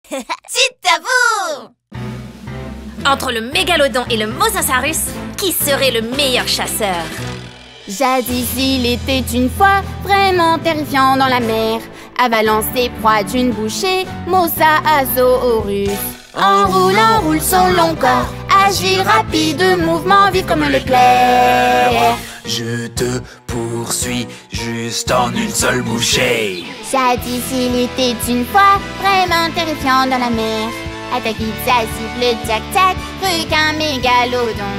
Tite-à-vous! Entre le mégalodon et le mosasaurus, qui serait le meilleur chasseur? Jadis, il était une fois vraiment terrifiant dans la mer, avalant ses proies d'une bouchée, Mosasaurus. Enroule son long corps, agile, rapide, mouvement vif comme l'éclair. Je te poursuis juste en une seule bouchée. Jadis, il était une fois vraiment terrifiant dans la mer. Attaque, pizza, cible, tac-tac, requin, mégalodon.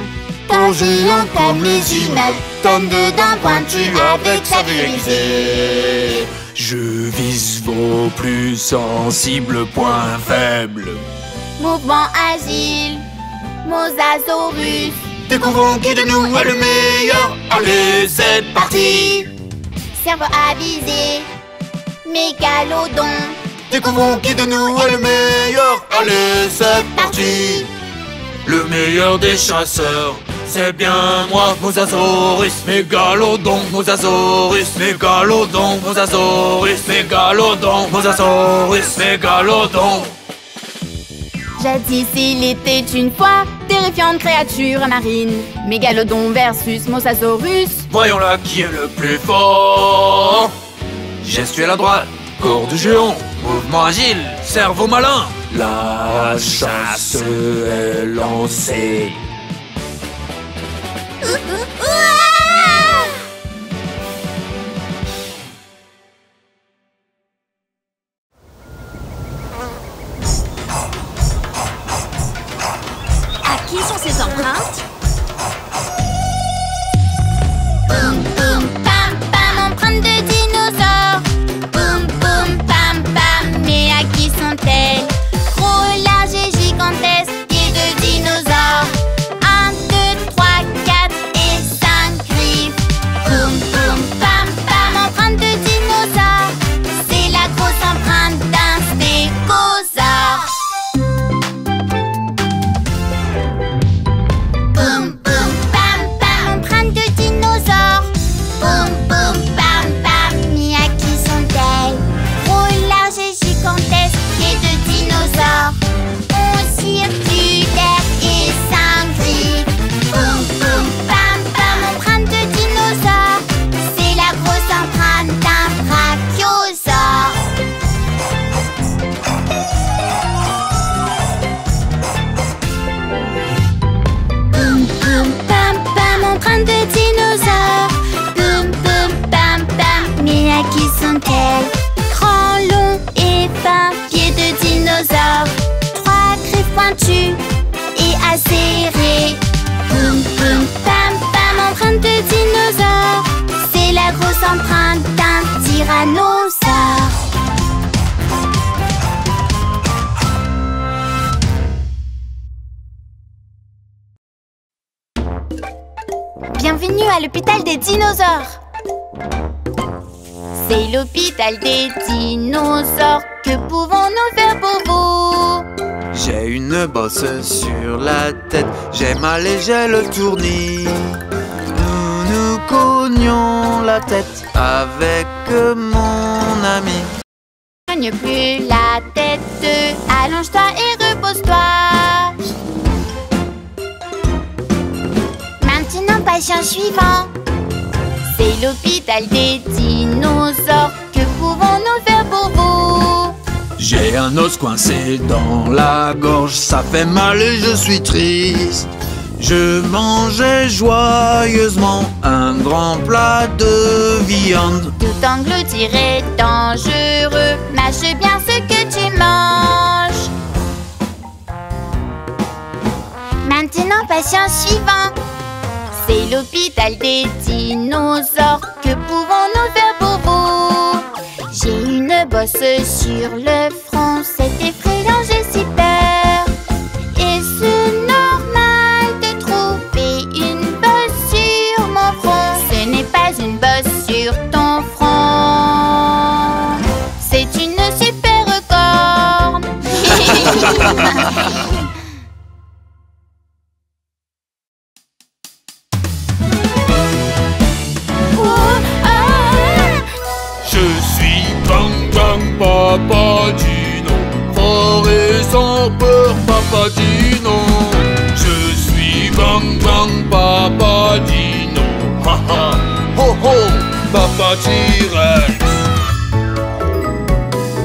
Ton géant comme les immeubles, tonne de dents pointues avec sa vérité. Je vise vos plus sensibles points faibles. Mouvement agile, Mosasaurus. Découvrons qui de nous est le meilleur. Allez, c'est parti. Cerveau avisé, mégalodon. Découvrons qui de nous est le meilleur. Allez, c'est parti. Le meilleur des chasseurs, c'est bien moi, Mosasaurus. Mégalodon, Mosasaurus. Mégalodon, Mosasaurus. Mégalodon, Mosasaurus. Mégalodon. Jadis, il était une fois terrifiante créature marine, mégalodon versus Mosasaurus. Voyons là qui est le plus fort. Gestuelle à droite, corps du géant, mouvement agile, cerveau malin. La chasse est lancée. À qui sont ces empreintes? Boum boum pam pam, empreinte de dinosaure. Boum boum pam pam, mais à qui sont-elles? Gros, large et gigantesque, pieds de dinosaure. 1, 2, 3, 4 et 5 griffes. Boum boum pam pam, empreinte de dinosaure. C'est la grosse empreinte d'un stégosaure. Boum boum pam pam, empreinte de dinosaure. Boum boum pam pam, mais à qui sont-elles? Gros, large et gigantesque, pieds de dinosaure. 11 circulaire et 5 griffes. Boum boum pam pam, empreinte de dinosaure. C'est la grosse empreinte d'un brachiosaure. Boum boum pam pam, empreinte de dinosaure. Boum boum pam pam, mais à qui sont-elles? Grand, long et fin, pieds de dinosaure. 3 griffes pointues et acérées. Boum boum pam pam, empreinte de dinosaure. C'est la grosse empreinte d'un tyrannosaure. Bienvenue à l'hôpital des dinosaures. C'est l'hôpital des dinosaures. Que pouvons-nous faire pour vous? J'ai une bosse sur la tête, j'ai mal et j'ai le tournis. Nous nous cognions la tête avec mon ami. Cogne plus la tête, allonge-toi et repose-toi. Maintenant, patient suivant. C'est l'hôpital des dinosaures. Que pouvons-nous faire pour vous? J'ai un os coincé dans la gorge, ça fait mal et je suis triste. Je mangeais joyeusement un grand plat de viande. Tout engloutir est dangereux. Mâche bien ce que tu manges. Maintenant, patient suivant. C'est l'hôpital des dinosaures. Que pouvons-nous faire pour vous? J'ai une bosse sur le front. C'est effrayant, j'ai si peur. Est-ce normal de trouver une bosse sur mon front? Ce n'est pas une bosse sur ton front. C'est une super corne. Je suis Bang Bang Boy. Papa dit non, fort et sans peur, papa dit non. Je suis Bang Bang, papa dit non. Ha ha, ho ho, papa T-Rex.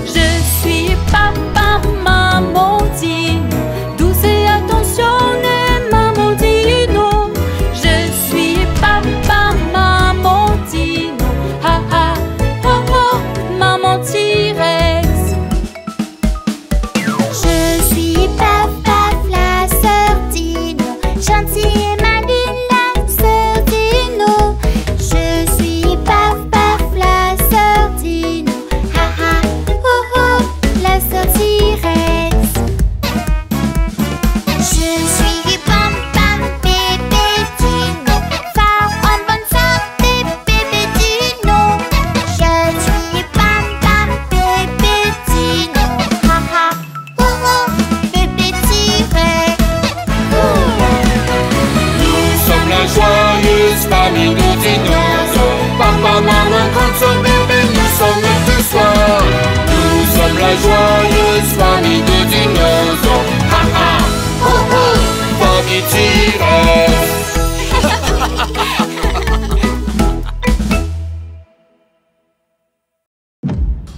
Je suis papa, maman dit non, douce et attentionnée, maman dit non. Je suis papa, maman dit non, ha ha, ho ho, maman T-Rex. Je suis papa, la sœur Dino, gentille et maligne, la sœur Dino. Je suis papa, la sœur Dino, ha ha, ho ho, la sœur T-Rex. Je suis Bam Bam, bébé Dino, phare en bonne santé, bébé Dino. Je suis Bam Bam, bébé Dino, ha ha, ho ho, bébé T-Rex. Nous sommes la joyeuse famille de dinosaures. Papa, maman, quand son bébé, nous sommes tous soirs. Nous sommes la joyeuse famille de dinosaures. Ha ha, ho ho, famille T-Rex.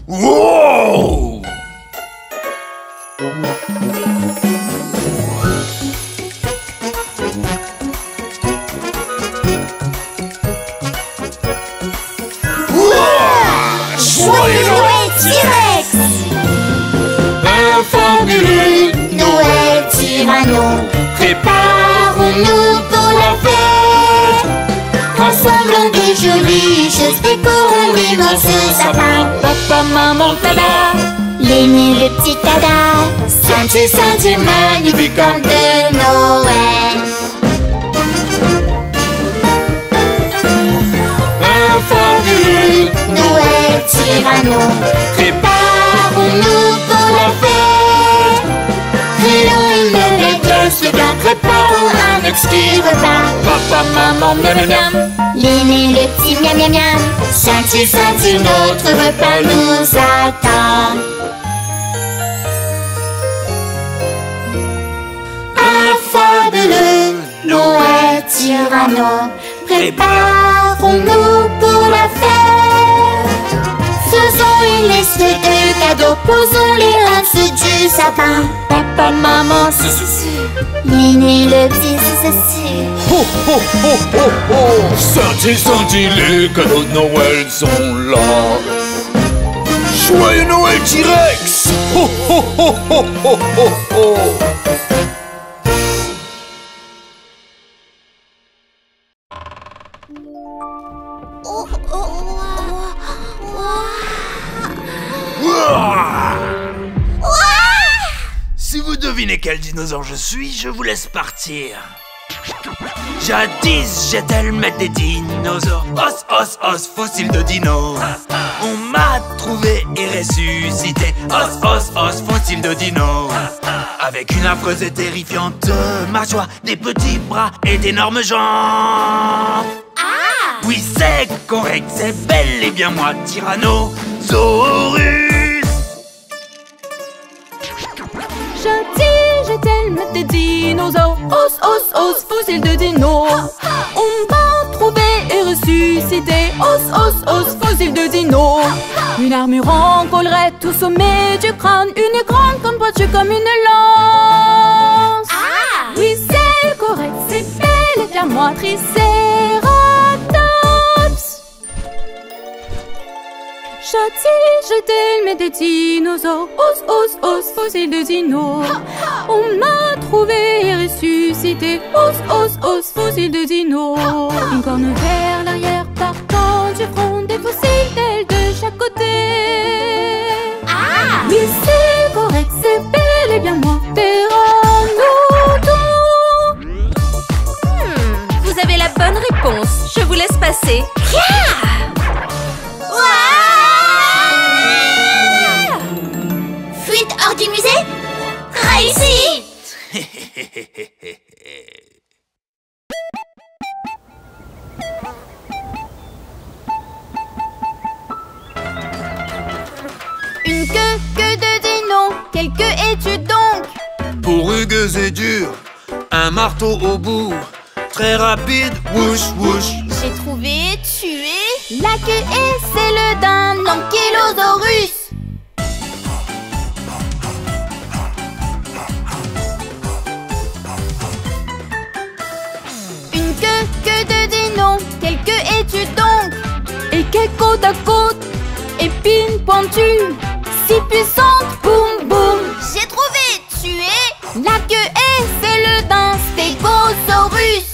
Wow! Joyeux Noël T-Rex! Un fabuleux Noël Tyranno, préparons-nous pour la fête. Rassemblons de jolies choses, décorons l'immense sapin. Papa, maman, tada, L'aîné, le petit Tada, Saint-Ty, Saint-Ty, magnifique homme de Noël. un fabuleux Noël Tyranno, préparons-nous pour la fête. Créons une belle glace, le bien préparons un exquis repas. Papa, maman, miam miam miam. L'aîné, le petit miam miam miam. Saint-Ty, Saint-Ty, notre repas nous attend. Un fabuleux Noël Tyranno, préparons-nous pour la fête. Faisons une liste de cadeaux, posons-les en dessous du sapin. papa, maman, L'aîné, le petit, c'est Ho ho ho ho ho. Saint-Ty, Saint-Ty, les cadeaux de Noël sont là. Joyeux Noël T-Rex. Ho ho ho ho ho ho ho. Ouah. Si vous devinez quel dinosaure je suis, je vous laisse partir. Jadis, j'étais le maître des dinosaures. Os, os, os, fossile de dino. On m'a trouvé et ressuscité. Os, os, os, fossile de dino. Avec une affreuse et terrifiante mâchoire, des petits bras et d'énormes jambes. Oui, c'est correct, c'est bel et bien moi, Tyrannosaurus. Jadis, j'étais le maître des dinosaures. Os, os, os, fossile de dino. On m'a trouvé et ressuscité. Os, os, os, fossile de dino. Une armure en collerette au sommet du crâne. Une grande corne pointue comme une lance. Oui, c'est correct, c'est bel et bien moi, Triceratops. Jadis, j'étais le maître des dinosaures. Os, os, os, fossile de dino. On m'a trouvé et ressuscité. Os, os, os, fossile de dino. Une corne vers l'arrière partant du front. Des fossiles d'ailes de chaque côté. Oui, c'est correct, c'est bel et bien moi, Pteranodon. Vous avez la bonne réponse. Je vous laisse passer. Fuite hors du musée? Réussi! Une queue quelle queue es-tu donc? Pour rugueuse et dure, un marteau au bout. Très rapide, whoosh whoosh. J'ai trouvé, tué. La queue est celle d'un ankylosaurus. Une queue de dino, quelle queue es-tu donc? Et quelle côte à côte, épine pointue, si puissante, boum boum. J'ai trouvé, tué. La queue est celle d'un stégosaurus.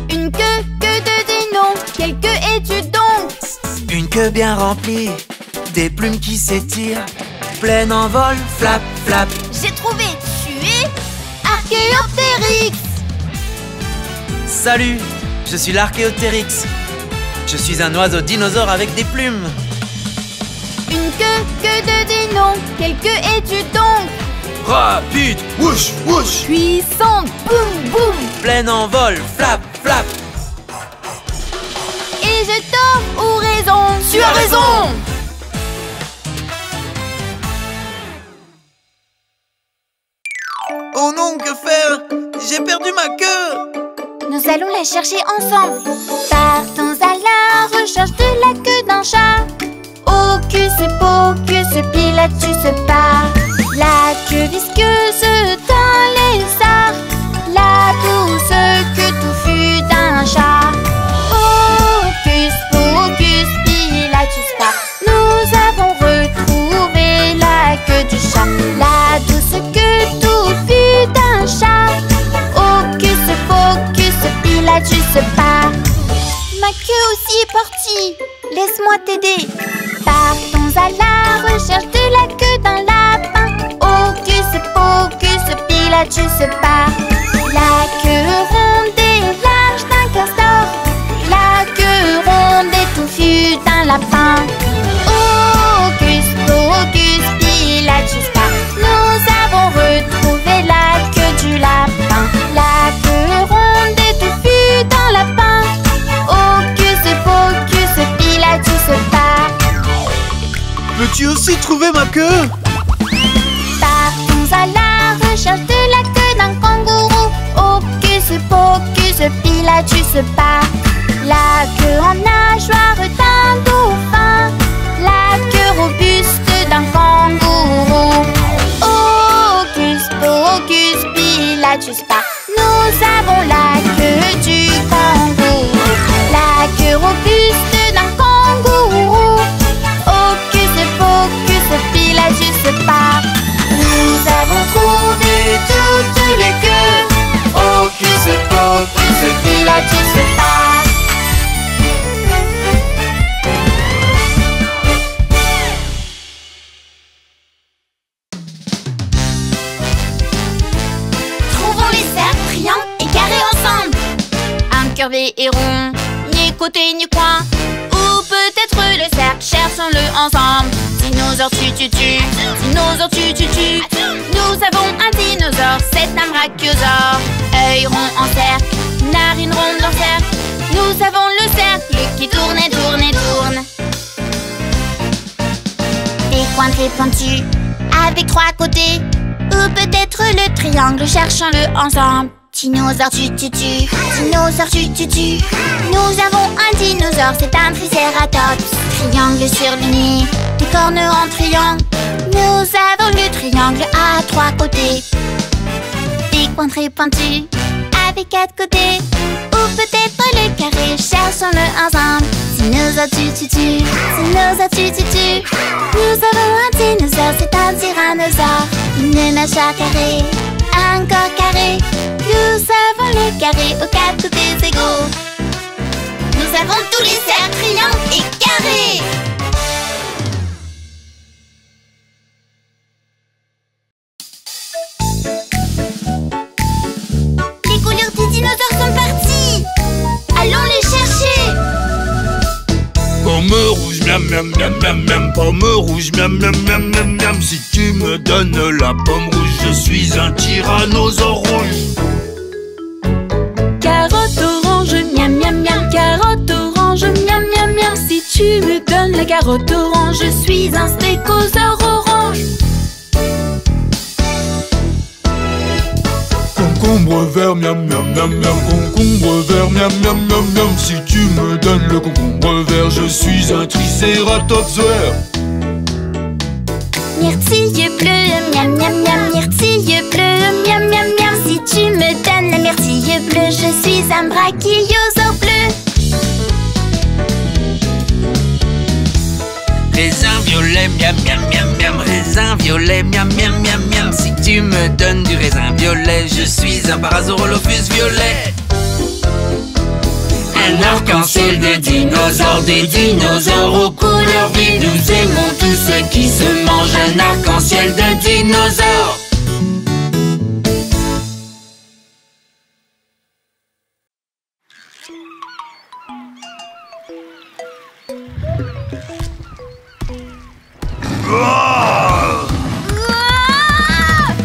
Une queue de dino, quelle queue es-tu donc? Une queue bien remplie, des plumes qui s'étirent, pleine en vol, flap flap. J'ai trouvé, tué. Archéoptérix. Salut, je suis l'Archéoptérix. Je suis un oiseau dinosaure avec des plumes. Une queue de dino, quelle queue es-tu donc? Rapide, whoosh whoosh. Puissante, boum boum. Pleine en vol, flap flap. Et je t'offre ou raison? Tu as raison. Oh non, que faire? J'ai perdu ma queue. Nous allons la chercher ensemble. Partons à la recherche de la queue d'un chat. Hocus pocus, Pilatus part. La queue visqueuse d'un lézard. La douce queue touffue d'un chat. Hocus pocus, Pilatus part. Nous avons retrouvé la queue du chat. La douce queue touffue d'un chat. Hocus pocus, Pilatus part. Ma queue aussi est partie. Laisse-moi t'aider. Partons à la recherche de la queue d'un lapin. Hocus pocus, Pilatus part. La queue ronde et large d'un castor. La queue ronde et touffue d'un lapin. Hocus pocus, Pilatus part. Nous avons retrouvé la queue du lapin. La queue ronde et touffue d'un lapin. Hocus pocus, Pilatus part. Peux-tu aussi trouver ma queue? Partons à la recherche de la queue d'un kangourou. Hocus pocus, Pilatus part. La queue en nageoire d'un dauphin. La queue robuste d'un kangourou. Hocus pocus, Pilatus part. Nous avons la queue du kangourou. La queue robuste d'un kangourou. Hocus pocus, Pilatus part. Nous avons trouvé toutes les queues. Hocus pocus, Pilatus part. Trouvons les cercles, triangles et carrés ensemble. Incurvé et rond, ni côté ni coin. Ou peut-être le cercle, cherchons-le ensemble. Dinosaure tu, dinosaure tu. Nous avons un dinosaure, c'est un brachiosaure. Œil rond en cercle, narine ronde en cercle. Nous avons le cercle qui tourne et tourne et tourne. Des coins très pointus, avec trois côtés. Ou peut-être le triangle, cherchons-le ensemble. Dinosaure tu, dinosaure tu. Nous avons un dinosaure, c'est un tricératops. Triangle sur le nez, des cornes en triangle. Nous avons le triangle à trois côtés. Des coins très pointus, avec quatre côtés. Ou peut-être le carré, cherchons-le ensemble. Dinosaure tu, dinosaure tu. Nous avons un dinosaure, c'est un tyrannosaure. Une mâchoire carrée, un corps carré. Nous avons le carré aux quatre côtés égaux. Nous avons tous les cercles, triangles et carrés. Les couleurs des dinosaures sont parties. Allons les chercher. Pomme rouge, miam miam miam miam miam. Pomme rouge, miam miam miam miam miam. Si tu me donnes la pomme rouge, je suis un tyrannosaure rouge. Carotte orange, miam miam miam. Carotte orange. la carotte orange. Je suis un stégosaure orange. Concombre vert, miam miam miam miam. Concombre vert, miam miam miam miam. Si tu me donnes le concombre vert, je suis un tricératops vert. Myrtille bleue, miam miam miam. Myrtille bleue, miam miam miam. Si tu me donnes la myrtille bleue, je suis un brachiosaure bleu. Raisin violet, miam miam miam miam. Raisin violet, miam miam miam miam. Si tu me donnes du raisin violet, je suis un Parasaurolophus violet. Un arc-en-ciel de dinosaures, des dinosaures aux couleurs vives. Nous aimons tout ce qui se mange. Un arc-en-ciel de dinosaures.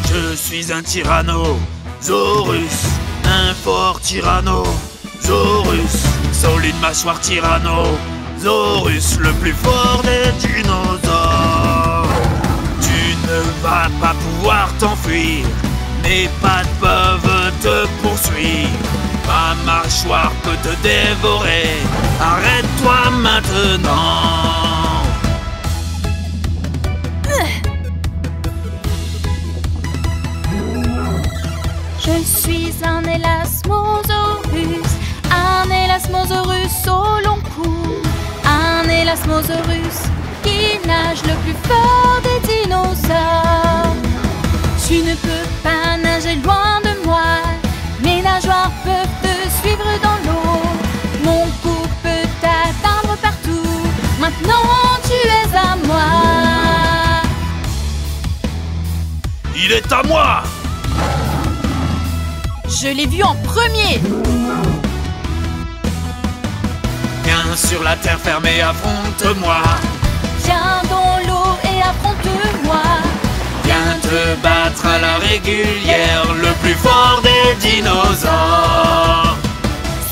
Je suis un tyrannosaurus, un fort tyrannosaurus, solide mâchoire tyrannosaurus, le plus fort des dinosaures. Tu ne vas pas pouvoir t'enfuir, mes pattes peuvent te poursuivre. Ma mâchoire peut te dévorer, arrête-toi maintenant. Je suis un élasmosaurus, un élasmosaurus au long cou, un élasmosaurus qui nage le plus fort des dinosaures. Tu ne peux pas nager loin de moi, mes nageoires peuvent te suivre dans l'eau. Mon cou peut t'atteindre partout, maintenant tu es à moi. Il est à moi! Je l'ai vu en premier. Viens sur la terre fermée, affronte-moi. Viens dans l'eau et affronte-moi. Viens te battre à la régulière, le plus fort des dinosaures.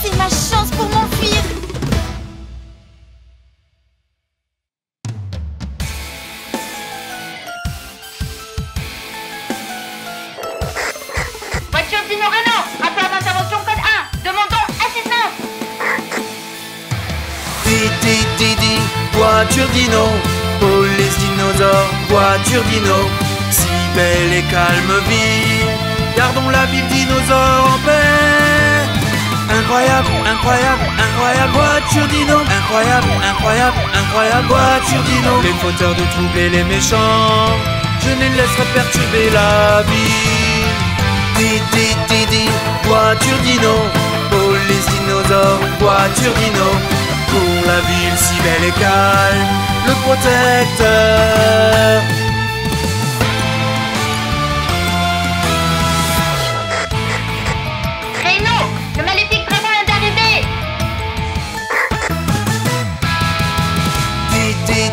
C'est ma chance pour m'enfuir. Voiture Dino Renault, rapport d'intervention code 1, demandons assistance. Didi, voiture dino, police dinosaure, voiture dino. Si belle et calme ville, gardons la ville dinosaure en paix. Incroyable, incroyable, incroyable, voiture dino. Incroyable, incroyable, incroyable, voiture dino. Les fauteurs de troubles et les méchants, je ne les laisserai perturber la vie. Didi, voiture dino, police dinosaure, voiture dino. Pour la ville si belle et calme, le protecteur. Renault, le maléfique dragon vient d'arriver.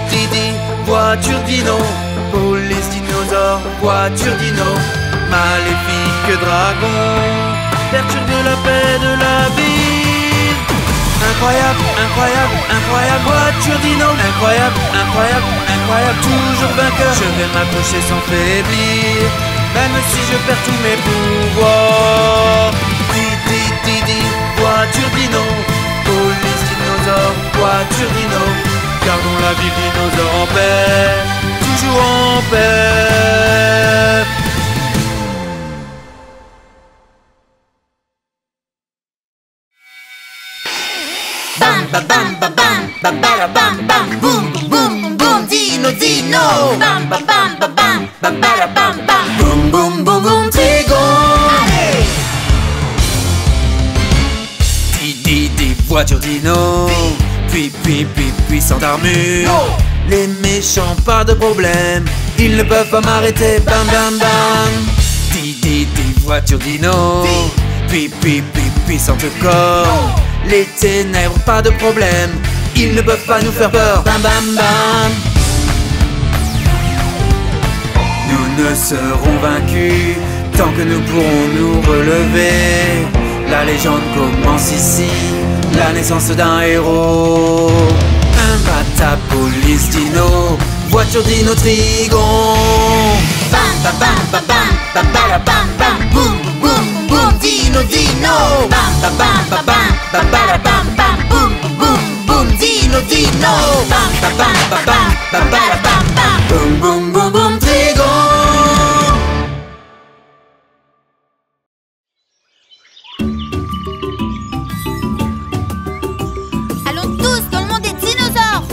Didi, voiture dino, police dinosaure, voiture dino. Maléfique dragon, perturbe la paix de la ville. Incroyable, incroyable, incroyable, voiture dino. Incroyable, incroyable, incroyable, toujours vainqueur. Je vais m'approcher sans faiblir, même si je perds tous mes pouvoirs. Didi, voiture dino, police dinosaure, voiture dino. Gardons la ville dinosaure en paix, toujours en paix. Bam bam bam bam bam bam bam bam bam boum boum boum dino dino. Bam bam bam bam bam bam bam bam bam boum boum boum boum trigon. Allez. Didi, voiture dino. Puis sans d'armure. Les méchants pas de problème, ils ne peuvent pas m'arrêter. Bam bam bam. Didi, voiture dino. Puis sans de corps. Les ténèbres, pas de problème, ils ne peuvent pas nous faire peur. Bam bam bam. Nous ne serons vaincus tant que nous pourrons nous relever. La légende commence ici, la naissance d'un héros. Un Pata, police, dino, voiture, dino, trigon. Bam, bam, bam, bam, bam, bam, bam, bam, bam, boum, boum, boum, dino, dino. Bam, bam, bam, bam, bam, bam, bam, bam, boum, boum, boum, dino, dino. Bam, bam, bam, bam, bam, bam, bam, bam, boum, boum, boum, boum, trigon. Allons tous dans le monde des dinosaures.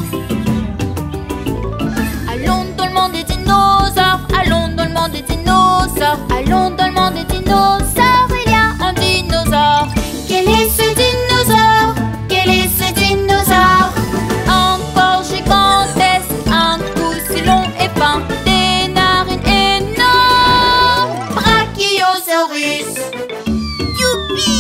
Allons dans le monde des dinosaures. Allons dans le monde des dinosaures. Allons dans le monde des dinosaures. Il y a un dinosaure. Quel est ce dinosaure? Quel est ce dinosaure? Un corps gigantesque, un cou si long et fin, des narines énormes. Brachiosaurus. Youpi!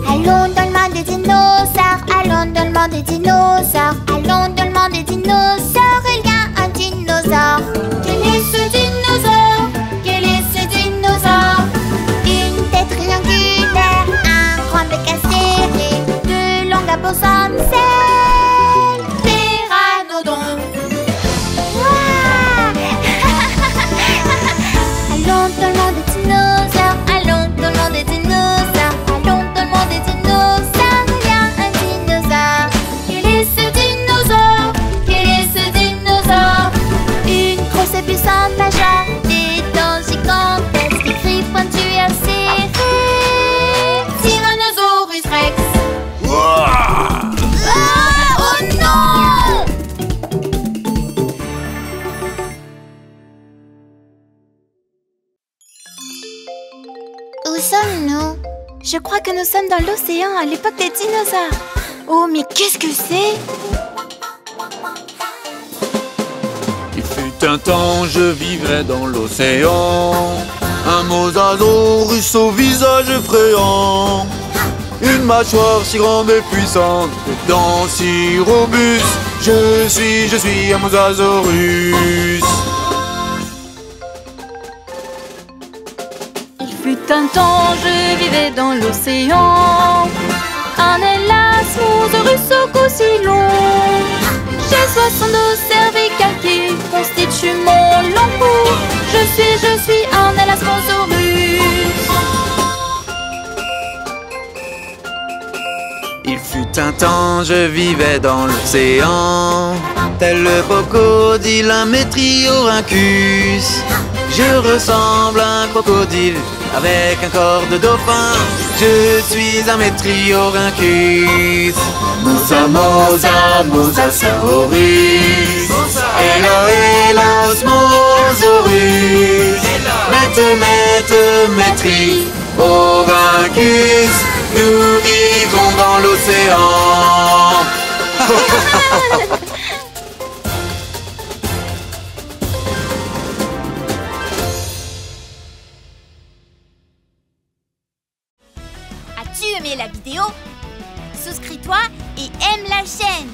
Allons dans le monde des dinosaures, allons dans le monde des dinosaures, allons dans le monde des dinosaures, il y a un dinosaure. Quel est ce dinosaure? Quel est ce dinosaure? Une tête triangulaire, un grand bec acéré, deux longues abosomnes, c'est Pteranodon. Ouah! Allons dans le monde des dinosaures, allons dans le monde des dinosaures, allons dans le monde des dinosaures, il y a un dinosaure. Quel est ce dinosaure? Quel est ce dinosaure? Une grosse et puissante mâchoire, des dents gigantesques, des griffes pointues et acérées. Tyrannosaurus Rex. Ah, oh non! Où sommes-nous? Je crois que nous sommes dans l'océan à l'époque des dinosaures. Oh, mais qu'est-ce que c'est? Il fut un temps, je vivais dans l'océan. Un mosasaurus au visage effrayant. Une mâchoire si grande et puissante, des dents si robustes. Je suis un mosasaurus. Il fut un temps, je vivais dans l'océan. Un élasmosaurus au cou si long. J'ai 62 cervicales qui constituent mon long cou. Je suis un élasmosaurus. Il fut un temps, je vivais dans l'océan. Tel le crocodile, un Metriorhynchus. Je ressemble à un crocodile avec un corps de dauphin. Je suis un Metriorhynchus. Mosa, mosa, mosasaurus. Hello, hello, osmosaurus. Mette, Metriorhynchus. Nous vivons dans l'océan. As-tu aimé la vidéo? Souscris-toi et aime la chaîne.